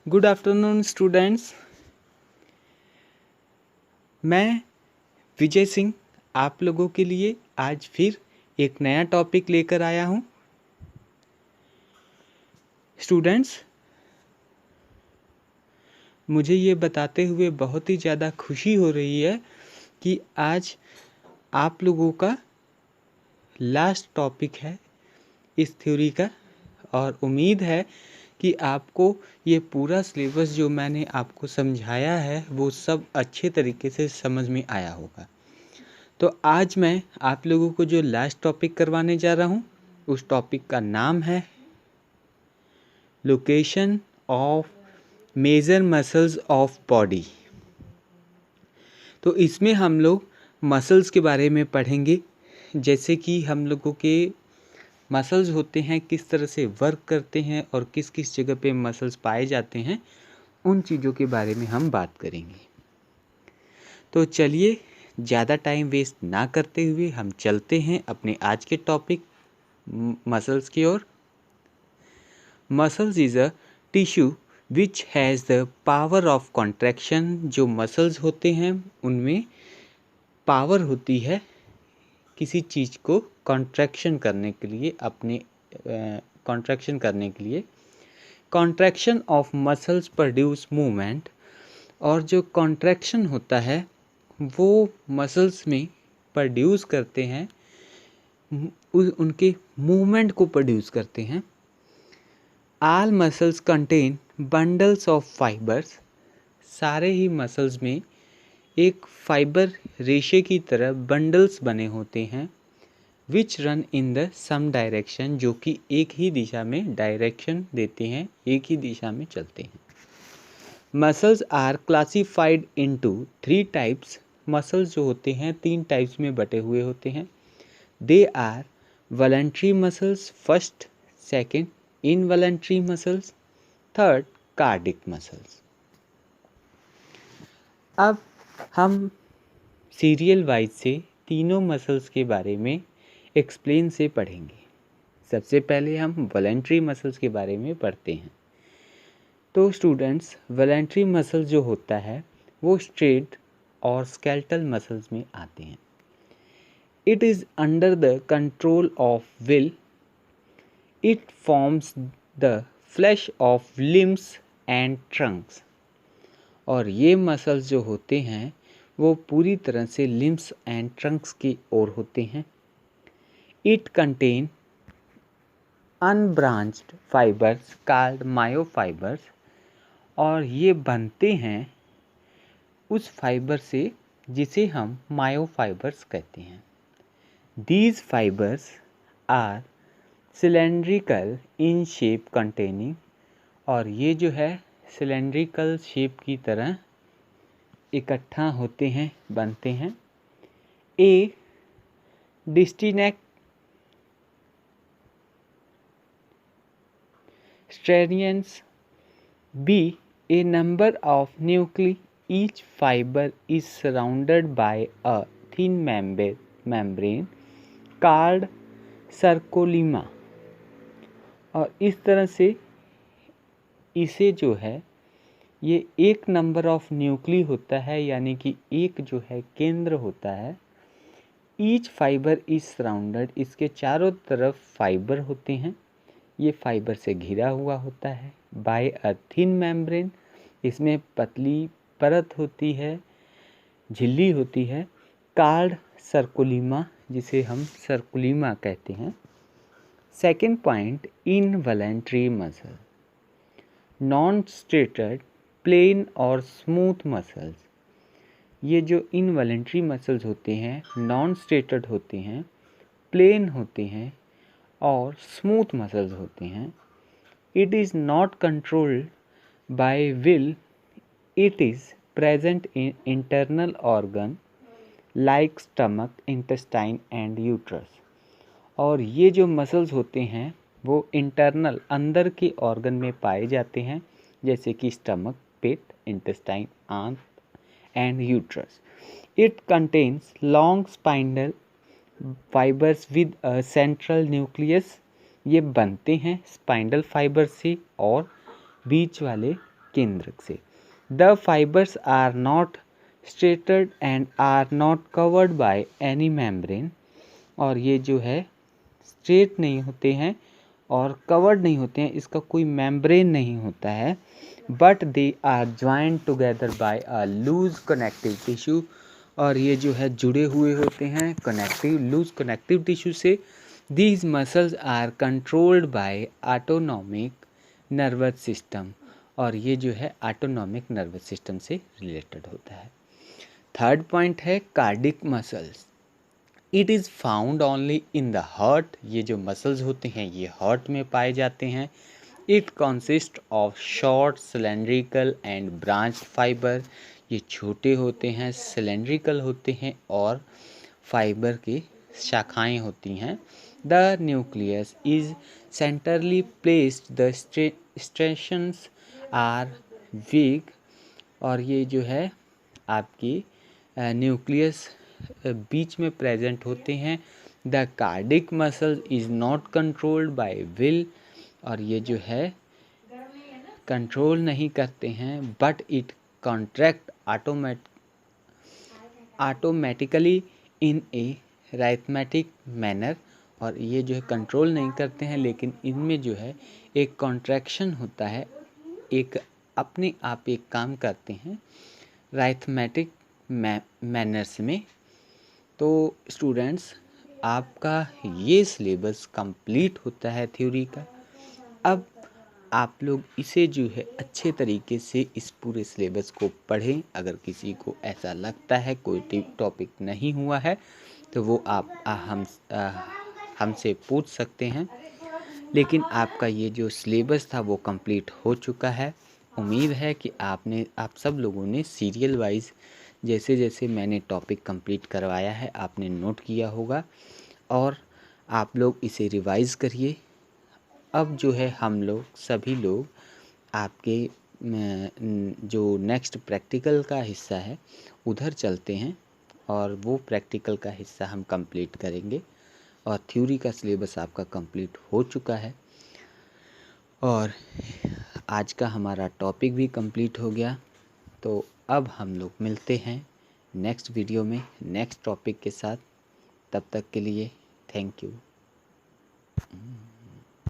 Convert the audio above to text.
Good afternoon students. मैं विजय सिंह आप लोगों के लिए आज फिर एक नया टॉपिक लेकर आया हूँ। स्टूडेंट्स, मुझे ये बताते हुए बहुत ही ज़्यादा खुशी हो रही है कि आज आप लोगों का लास्ट टॉपिक है इस थ्योरी का, और उम्मीद है कि आपको ये पूरा सिलेबस जो मैंने आपको समझाया है वो सब अच्छे तरीके से समझ में आया होगा। तो आज मैं आप लोगों को जो लास्ट टॉपिक करवाने जा रहा हूँ उस टॉपिक का नाम है location of major muscles of body. तो इसमें हम लोग मसल्स के बारे में पढ़ेंगे, जैसे कि हम लोगों के मसल्स होते हैं किस तरह से वर्क करते हैं और किस किस जगह पे मसल्स पाए जाते हैं, उन चीज़ों के बारे में हम बात करेंगे। तो चलिए ज़्यादा टाइम वेस्ट ना करते हुए हम चलते हैं अपने आज के टॉपिक मसल्स की ओर। Muscles is a tissue which has the power of contraction. जो मसल्स होते हैं उनमें पावर होती है किसी चीज़ को कॉन्ट्रैक्शन करने के लिए, अपने कॉन्ट्रैक्शन करने के लिए। Contraction of muscles produce movement. और जो कॉन्ट्रैक्शन होता है वो मसल्स में प्रोड्यूस करते हैं, उनके मूवमेंट को प्रोड्यूस करते हैं। All muscles contain bundles of fibres. सारे ही मसल्स में एक फाइबर रेशे की तरह बंडल्स बने होते हैं, which run in the same direction, जो कि एक ही दिशा में डायरेक्शन देते हैं, एक ही दिशा में चलते हैं। Muscles are classified into 3 types. Muscles जो होते हैं 3 टाइप्स में बटे हुए होते हैं। They are voluntary muscles first, second involuntary muscles, third cardiac muscles. अब हम सीरियल वाइज से तीनों मसल्स के बारे में एक्सप्लेन से पढ़ेंगे। सबसे पहले हम वॉलंटरी मसल्स के बारे में पढ़ते हैं। तो स्टूडेंट्स, वॉलंटरी मसल जो होता है वो स्ट्रेट और स्केलेटल मसल्स में आते हैं। It is under the control of will. It forms the flash of limbs and Trunks. और ये मसल्स जो होते हैं वो पूरी तरह से लिम्स एंड ट्रंक्स की ओर होते हैं। It contain unbranched fibres called मायोफाइबर्स। और ये बनते हैं उस फाइबर से जिसे हम मायोफाइबर्स कहते हैं। These fibres are cylindrical in shape containing. और ये जो है सिलेंड्रिकल शेप की तरह इकट्ठा होते हैं, बनते हैं। A distinct striations. B a number of nuclei. Each fiber is surrounded by a thin membrane called sarcolemma। और इस तरह से इसे जो है ये एक नंबर ऑफ न्यूक्ली होता है, यानी कि एक जो है केंद्र होता है। ईच फाइबर इज सराउंडेड, इसके चारों तरफ फाइबर होते हैं, ये फाइबर से घिरा हुआ होता है। बाय अ थिन मेम्ब्रेन, इसमें पतली परत होती है, झिल्ली होती है। कॉल्ड सर्कोलीमा, जिसे हम सर्कोलीमा कहते हैं। Second point, involuntary muscle. Non striated plain और स्मूथ मसल्स। ये जो इनवॉलंटरी मसल्स होते हैं नॉन स्ट्रेटेड होते हैं, प्लेन होते हैं और स्मूथ मसल्स होते हैं। It is not controlled by will. It is present in internal organ like stomach, intestine and uterus. और ये जो मसल्स होते हैं वो इंटरनल, अंदर के ऑर्गन में पाए जाते हैं, जैसे कि स्टमक, पेट, इंटेस्टाइन, आंत and uterus. It contains long spinal fibres with a central nucleus. ये बनते हैं स्पाइनल फाइबर से और बीच वाले केंद्रक से। The fibres are not striated and are not covered by any membrane, और ये जो है स्ट्रेट नहीं होते हैं और कवर्ड नहीं होते हैं, इसका कोई मेम्ब्रेन नहीं होता है, but they are joined together by a loose connective tissue, और ये जो है जुड़े हुए होते हैं लूज कनेक्टिव टिश्यू से। These muscles are controlled by autonomic nervous system, और ये जो है ऑटोनॉमिक नर्वस सिस्टम से रिलेटेड होता है। थर्ड पॉइंट है cardiac muscles. It is found only in the heart, ये जो मसल्स होते हैं ये हार्ट में पाए जाते हैं। It consist of short cylindrical and branch fibre, ये छोटे होते हैं, सिलेंड्रिकल होते हैं और फाइबर की शाखाएं होती हैं। The nucleus is centrally placed, the striations are weak, और ये जो है आपकी न्यूक्लियस बीच में प्रेजेंट होते हैं। The cardiac muscle is not controlled by will, और ये जो है कंट्रोल नहीं करते हैं, but it contract automatically in a rhythmic manner, और ये जो है कंट्रोल नहीं करते हैं लेकिन इनमें जो है एक कॉन्ट्रैक्शन होता है, एक अपने आप एक काम करते हैं राइथमेटिक मैनर्स में। तो स्टूडेंट्स, आपका ये सिलेबस कंप्लीट होता है थ्योरी का। अब आप लोग इसे जो है अच्छे तरीके से इस पूरे सिलेबस को पढ़ें। अगर किसी को ऐसा लगता है कोई टॉपिक नहीं हुआ है तो वो आप हमसे पूछ सकते हैं, लेकिन आपका ये जो सिलेबस था वो कंप्लीट हो चुका है। उम्मीद है कि आप सब लोगों ने सीरियल वाइज जैसे जैसे मैंने टॉपिक कंप्लीट करवाया है आपने नोट किया होगा, और आप लोग इसे रिवाइज़ करिए। अब जो है हम लोग सभी लोग आपके जो नेक्स्ट प्रैक्टिकल का हिस्सा है उधर चलते हैं, और वो प्रैक्टिकल का हिस्सा हम कंप्लीट करेंगे, और थ्योरी का सिलेबस आपका कंप्लीट हो चुका है, और आज का हमारा टॉपिक भी कंप्लीट हो गया। तो अब हम लोग मिलते हैं नेक्स्ट वीडियो में नेक्स्ट टॉपिक के साथ। तब तक के लिए थैंक यू।